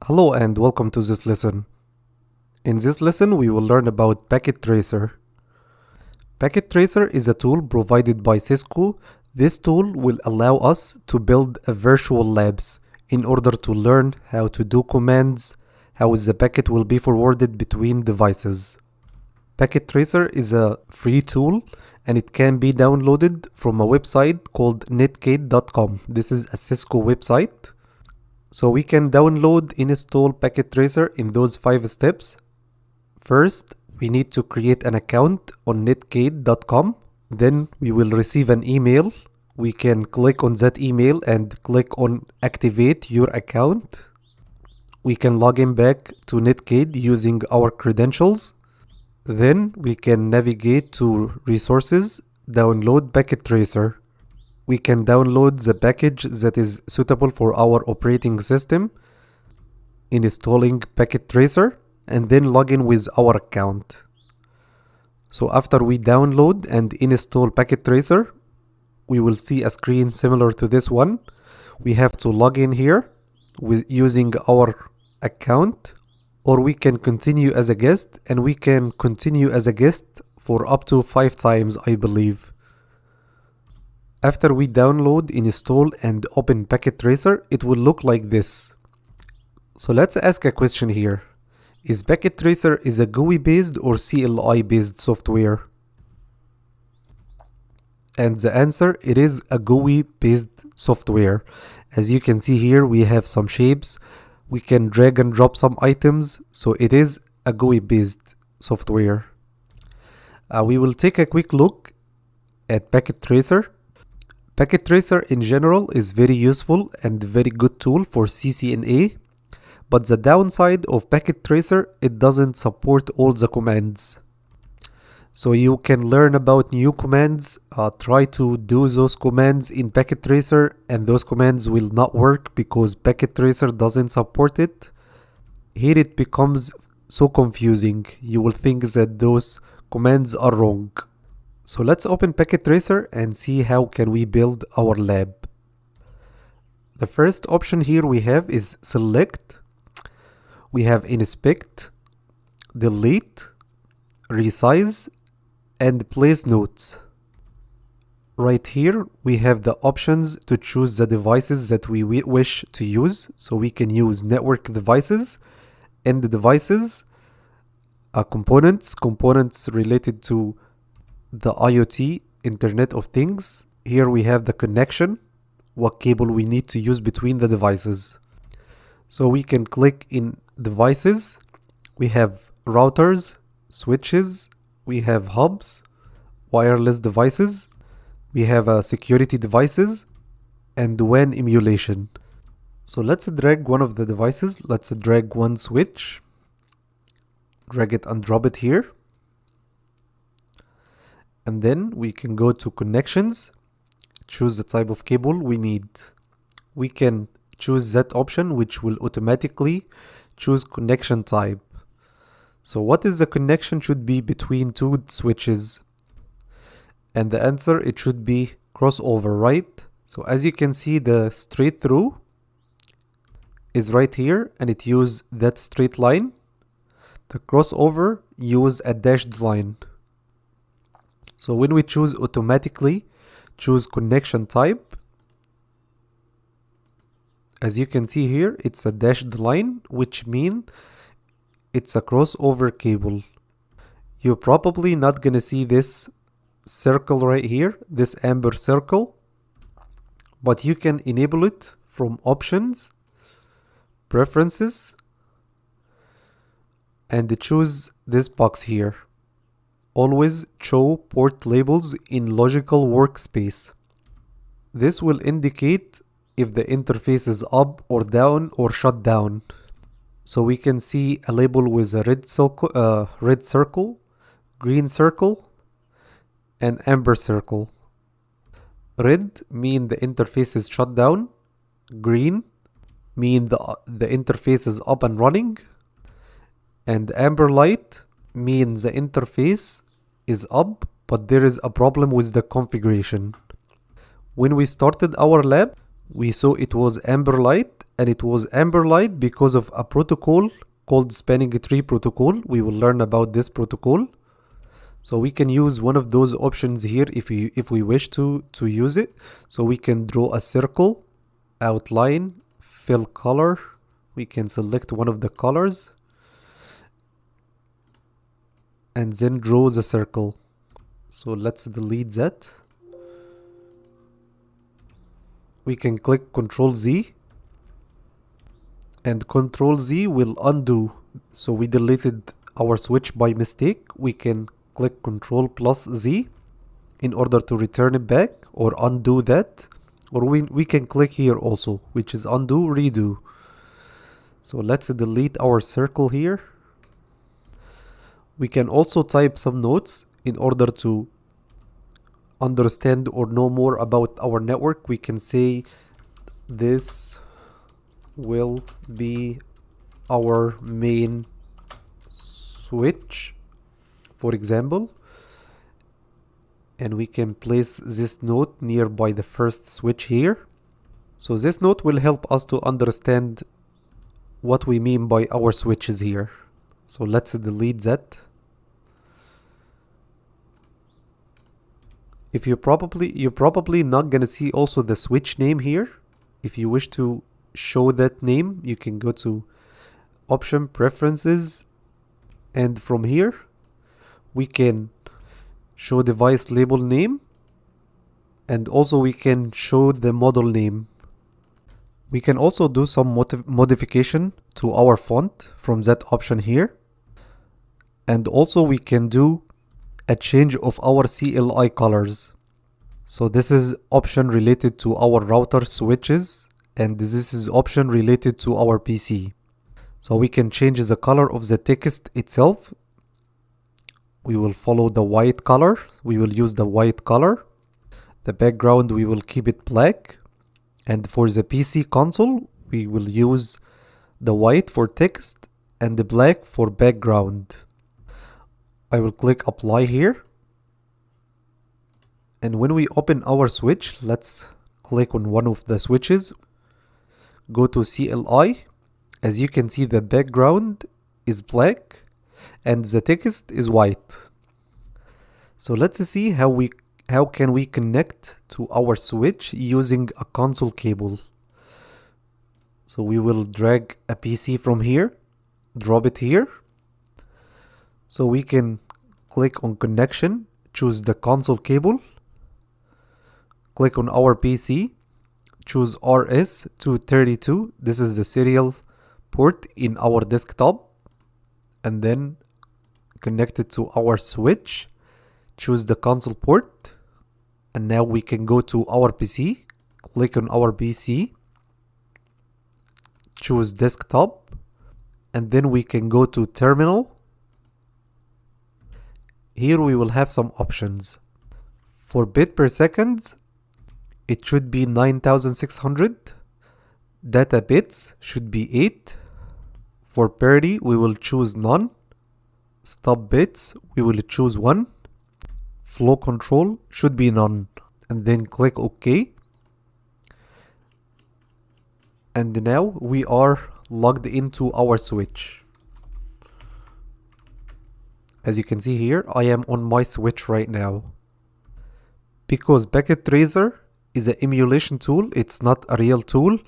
Hello and welcome to this lesson. In this lesson, we will learn about Packet Tracer. Packet Tracer is a tool provided by Cisco. This tool will allow us to build a virtual labs in order to learn how to do commands, how the packet will be forwarded between devices. Packet Tracer is a free tool and it can be downloaded from a website called netcade.com. This is a Cisco website. So we can download, install Packet Tracer in those 5 steps. First, we need to create an account on netcade.com. Then we will receive an email. We can click on that email and click on activate your account. We can log in back to Netcade using our credentials. Then we can navigate to resources, download Packet Tracer. We can download the package that is suitable for our operating system, installing Packet Tracer, and then log in with our account. So after we download and install Packet Tracer, we will see a screen similar to this one. We have to log in here with using our account, or we can continue as a guest, and we can continue as a guest for up to 5 times, I believe. After we download, install, and open Packet Tracer, it will look like this. So let's ask a question here. Is Packet Tracer a GUI based or CLI based software? And the answer, it is a GUI based software. As you can see here, we have some shapes. We can drag and drop some items. So it is a GUI based software. We will take a quick look at Packet Tracer. Packet Tracer in general is very useful and very good tool for CCNA, but the downside of Packet Tracer, it doesn't support all the commands. So you can learn about new commands, try to do those commands in Packet Tracer, and those commands will not work because Packet Tracer doesn't support it. Here it becomes so confusing. You will think that those commands are wrong. So let's open Packet Tracer and see how can we build our lab. The first option here we have is select. We have inspect, delete, resize, and place notes. Right here we have the options to choose the devices that we wish to use. So we can use network devices, end devices, components related to the IoT, Internet of Things. Here we have the connection, what cable we need to use between the devices. So we can click in devices. We have routers, switches, we have hubs, wireless devices, we have security devices, and WAN emulation. So let's drag one of the devices. Let's drag one switch, drag it and drop it here. And then we can go to connections, choose the type of cable we need. We can choose that option, which will automatically choose connection type. So what is the connection should be between two switches? And the answer, it should be crossover, right? So as you can see, the straight through is right here and it use that straight line. The crossover use a dashed line. So when we choose automatically, choose connection type. As you can see here, it's a dashed line, which means it's a crossover cable. You're probably not gonna see this circle right here, this amber circle, but you can enable it from options, preferences, and choose this box here. Always show port labels in logical workspace. This will indicate if the interface is up or down or shut down. So we can see a label with a red circle, green circle, and amber circle. Red mean the interface is shut down. Green mean the interface is up and running. And amber light means the interface is up, but there is a problem with the configuration. When we started our lab, we saw it was amber light and it was amber light because of a protocol called spanning tree protocol. We will learn about this protocol. So we can use one of those options here if we wish to use it. So we can draw a circle, outline, fill color. We can select one of the colors and then draw the circle. So let's delete that. We can click Ctrl Z, and Ctrl Z will undo. So we deleted our switch by mistake. We can click Ctrl plus Z in order to return it back or undo that. Or we can click here also, which is undo, redo. So let's delete our circle here. We can also type some notes in order to understand or know more about our network. We can say this will be our main switch, for example, and we can place this note nearby the first switch here. So this note will help us to understand what we mean by our switches here. So let's delete that. If you're probably not gonna see also the switch name here. If you wish to show that name, you can go to Option Preferences, and from here we can show device label name, and also we can show the model name. We can also do some modification to our font from that option here, and also we can do a change of our CLI colors. So this is option related to our router switches, and this is option related to our PC. So we can change the color of the text itself. We will follow the white color. We will use the white color. The background, we will keep it black. And for the PC console, we will use the white for text and the black for background. I will click apply here. And when we open our switch, let's click on one of the switches. Go to CLI. As you can see, the background is black and the text is white. So let's see how can we connect to our switch using a console cable. So we will drag a PC from here, drop it here. So we can click on connection, choose the console cable, click on our PC, choose RS232. This is the serial port in our desktop, and then connect it to our switch, choose the console port, and now we can go to our PC, click on our PC, choose desktop, and then we can go to terminal. Here we will have some options. For bit per second, it should be 9600. Data bits should be 8. For parity, we will choose none. Stop bits, we will choose 1. Flow control should be none. And then click OK. And now we are logged into our switch. As you can see here, I am on my switch right now. Because Packet Tracer is an emulation tool, it's not a real tool,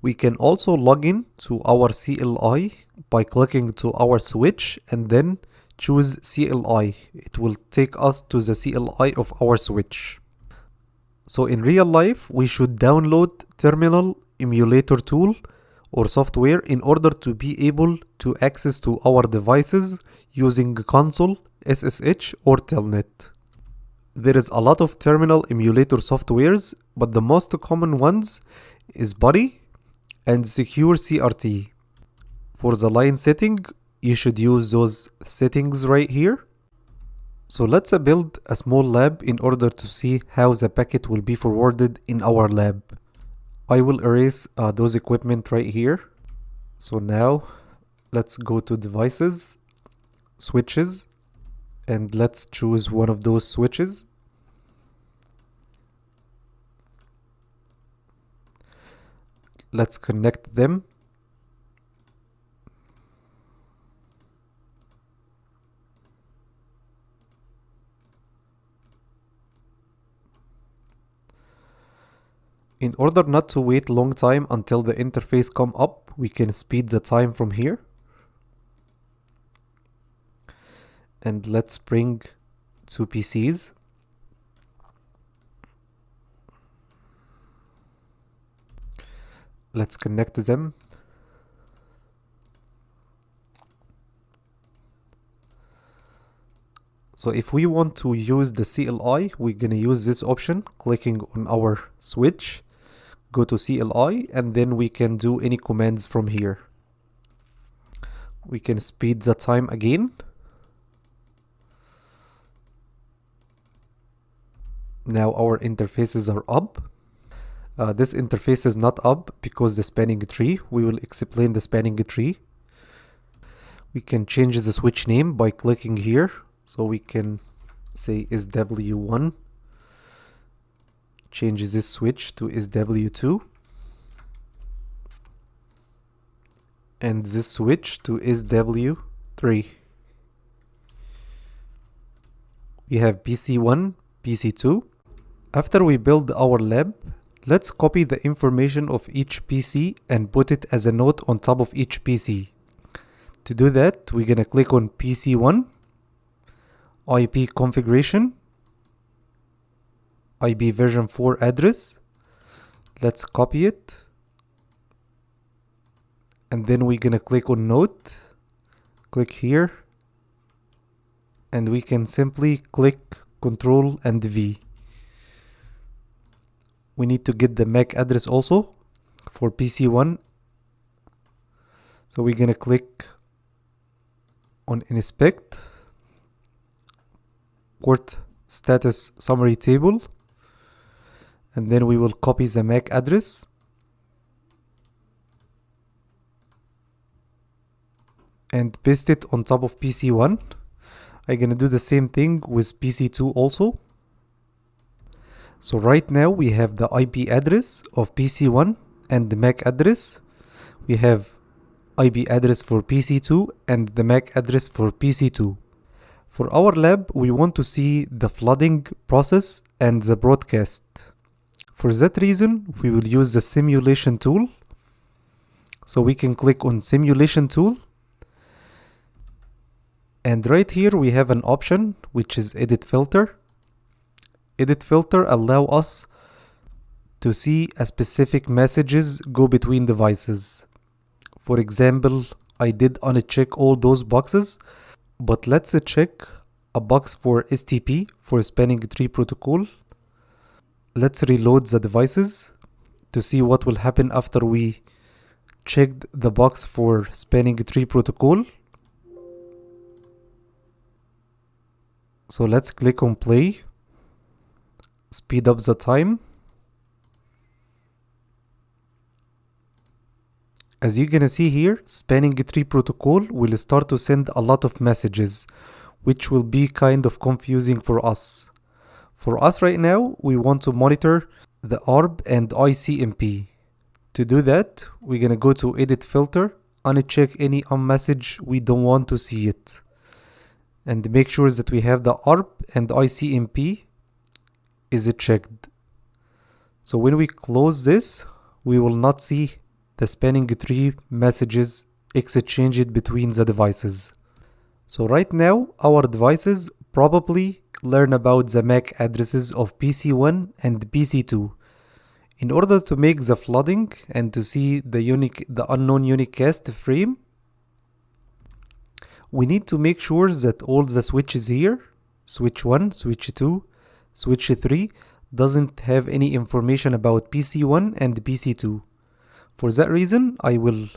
we can also log in to our CLI by clicking to our switch and then choose CLI. It will take us to the CLI of our switch. So in real life, we should download terminal emulator tool or software in order to be able to access to our devices using console, SSH or Telnet. There is a lot of terminal emulator softwares, but the most common ones is Buddy and Secure CRT. For the line setting, you should use those settings right here. So let's build a small lab in order to see how the packet will be forwarded in our lab. I will erase those equipment right here. So now let's go to devices, switches, and let's choose one of those switches. Let's connect them. In order not to wait long time until the interface come up, we can speed the time from here. And let's bring two PCs. Let's connect them. So if we want to use the CLI, we're gonna use this option, clicking on our switch, go to CLI, and then we can do any commands from here. We can speed the time again. Now our interfaces are up. This interface is not up because the spanning tree. We will explain the spanning tree. We can change the switch name by clicking here. So we can say SW1, change this switch to SW2, and this switch to SW3. We have PC1, PC2. After we build our lab, let's copy the information of each PC and put it as a note on top of each PC. To do that, we're gonna click on PC1, IP configuration, IP version 4 address. Let's copy it. And then we're gonna click on note, click here, and we can simply click Ctrl and V. We need to get the MAC address also for PC1. So we're gonna click on inspect, port status summary table, and then we will copy the MAC address and paste it on top of PC1. I'm gonna do the same thing with PC2 also. So right now we have the IP address of PC1 and the MAC address. We have IP address for PC2 and the MAC address for PC2. For our lab, we want to see the flooding process and the broadcast. For that reason, we will use the simulation tool. So we can click on simulation tool. And right here we have an option which is edit filter. Edit filter allow us to see a specific messages go between devices. For example, I did uncheck all those boxes, but let's check a box for STP for spanning tree protocol. Let's reload the devices to see what will happen after we checked the box for spanning tree protocol. So let's click on play, speed up the time. As you're gonna see here, spanning tree protocol will start to send a lot of messages, which will be kind of confusing for us. For us right now, we want to monitor the ARB and ICMP. To do that, we're gonna go to edit filter, uncheck any message we don't want to see it, and make sure that we have the ARB and ICMP is checked. So when we close this, we will not see the spanning tree messages exchanged between the devices. So right now, our devices probably learn about the MAC addresses of PC1 and PC2. In order to make the flooding and to see the unknown unicast frame, we need to make sure that all the switches here, switch 1, switch 2, switch 3, doesn't have any information about PC1 and PC2. For that reason, I will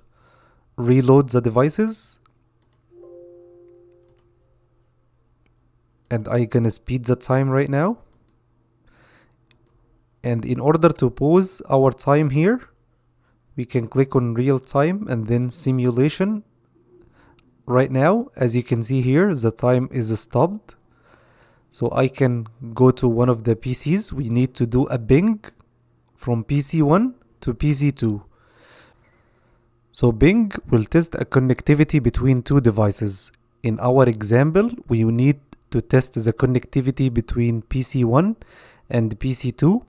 reload the devices, and I'm gonna speed the time right now. And in order to pause our time here, we can click on real time and then simulation. Right now, as you can see here, the time is stopped. So I can go to one of the PCs. We need to do a ping from PC1 to PC2. So Bing will test a connectivity between two devices. In our example, we need to test the connectivity between PC1 and PC2.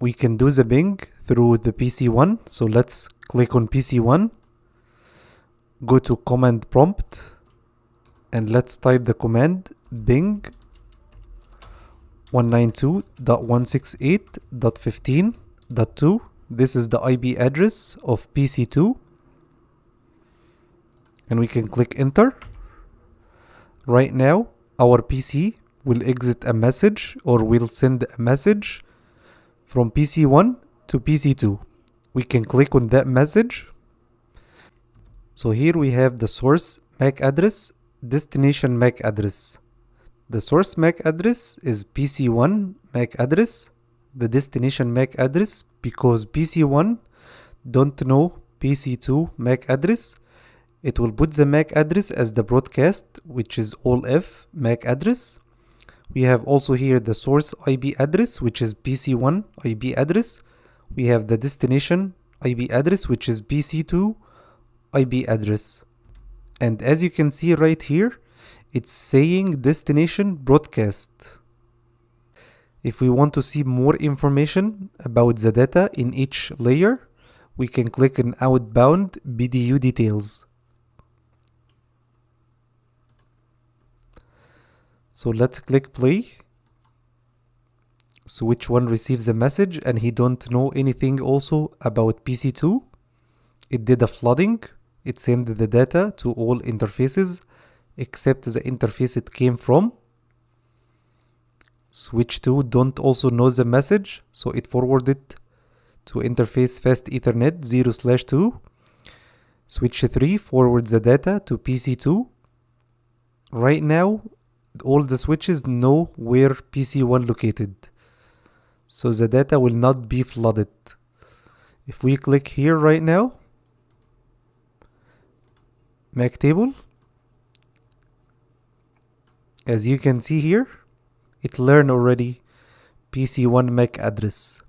We can do the Bing through the PC1. So let's click on PC1, go to command prompt, and let's type the command Bing 192.168.15.2. This is the IP address of PC2. And we can click enter. Right now, our PC will exit a message or will send a message from PC1 to PC2. We can click on that message. So here we have the source MAC address, destination MAC address. The source MAC address is PC1 MAC address, the destination MAC address, because PC1 don't know PC2 MAC address. It will put the MAC address as the broadcast, which is all F MAC address. We have also here the source IP address, which is PC1 IP address. We have the destination IP address, which is PC2 IP address. And as you can see right here, it's saying destination broadcast. If we want to see more information about the data in each layer, we can click on outbound BDU details. So let's click play. So which one receives a message and he don't know anything also about PC2. It did a flooding. It sent the data to all interfaces except the interface it came from. Switch 2 don't also know the message, so it forwarded to interface fast ethernet 0/2. Switch 3 forwards the data to PC2. Right now, all the switches know where PC1 located, so the data will not be flooded. If we click here right now, MAC table, as you can see here, it learned already PC1 MAC address.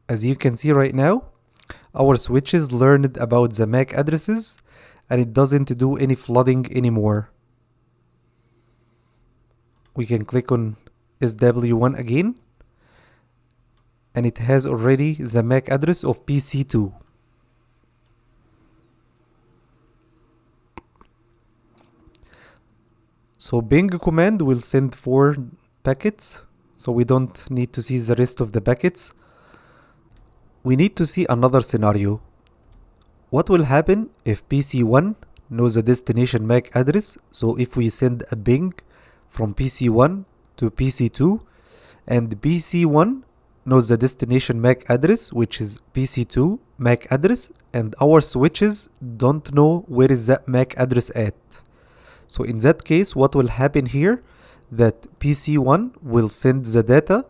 As you can see right now, our switches learned about the MAC addresses and it doesn't do any flooding anymore. We can click on SW1 again and it has already the MAC address of PC2. So Bing command will send 4 packets, so we don't need to see the rest of the packets. We need to see another scenario. What will happen if PC1 knows the destination MAC address? So if we send a Bing from PC1 to PC2 and PC1 knows the destination MAC address, which is PC2 MAC address, and our switches don't know where is that MAC address at. So in that case, what will happen here? That PC1 will send the data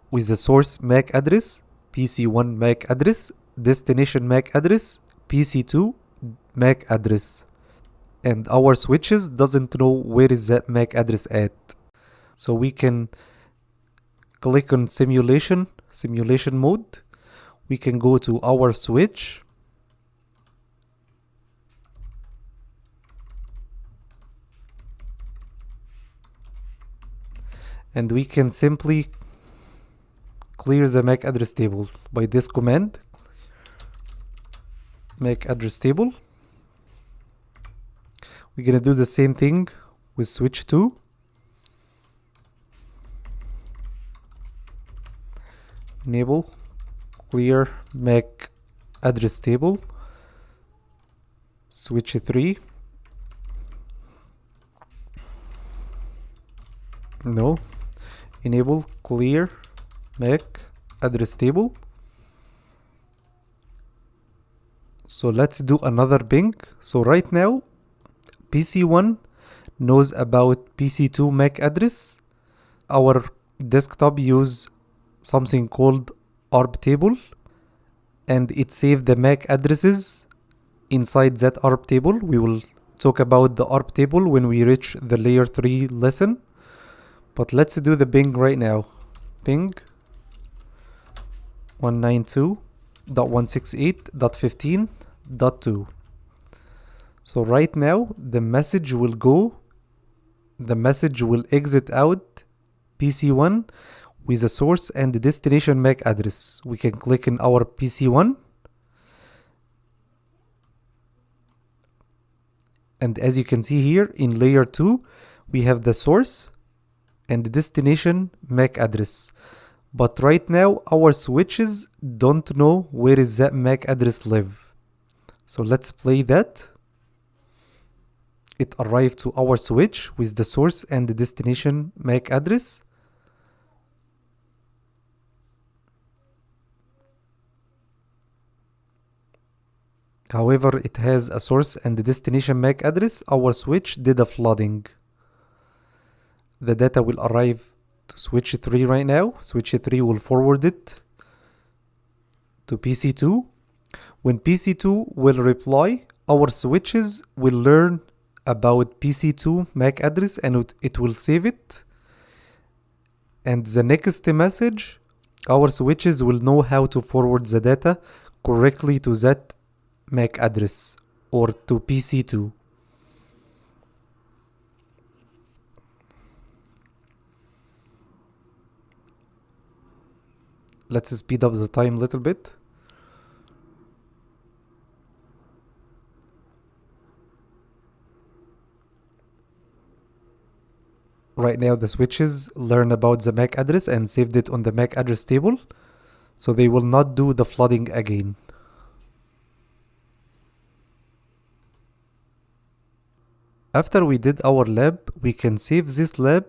with the source MAC address, PC1 MAC address, destination MAC address, PC2 MAC address. And our switches doesn't know where is that MAC address at. So we can click on simulation mode. We can go to our switch. And we can simply clear the MAC address table by this command, MAC address table. We're gonna do the same thing with switch 2. Enable clear MAC address table. Switch 3. No. Enable clear MAC address table. So let's do another Bing. So right now, PC1 knows about PC2 MAC address. Our desktop use something called ARP table, and it saved the MAC addresses inside that ARP table. We will talk about the ARP table when we reach the layer 3 lesson. But let's do the ping right now. Ping 192.168.15.2. So right now the message will exit out PC1 with a source and the destination MAC address. We can click in our PC1, and as you can see here in layer 2 we have the source and the destination MAC address. But right now our switches don't know where is that MAC address live. So let's play that. It arrived to our switch with the source and the destination MAC address. However, it has a source and the destination MAC address. Our switch did a flooding. The data will arrive to switch 3 right now. Switch 3 will forward it to PC2. When PC2 will reply, our switches will learn about PC2 MAC address and it will save it. And the next message, our switches will know how to forward the data correctly to that MAC address or to PC2. Let's speed up the time a little bit. Right now the switches learn about the MAC address and saved it on the MAC address table, so they will not do the flooding again. After we did our lab, we can save this lab.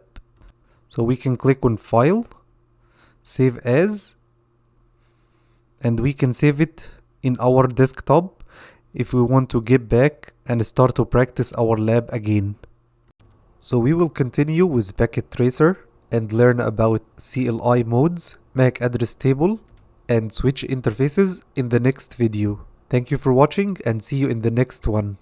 So we can click on File, Save As, and we can save it in our desktop if we want to get back and start to practice our lab again. So we will continue with Packet Tracer and learn about CLI modes, MAC address table, and switch interfaces in the next video. Thank you for watching and see you in the next one.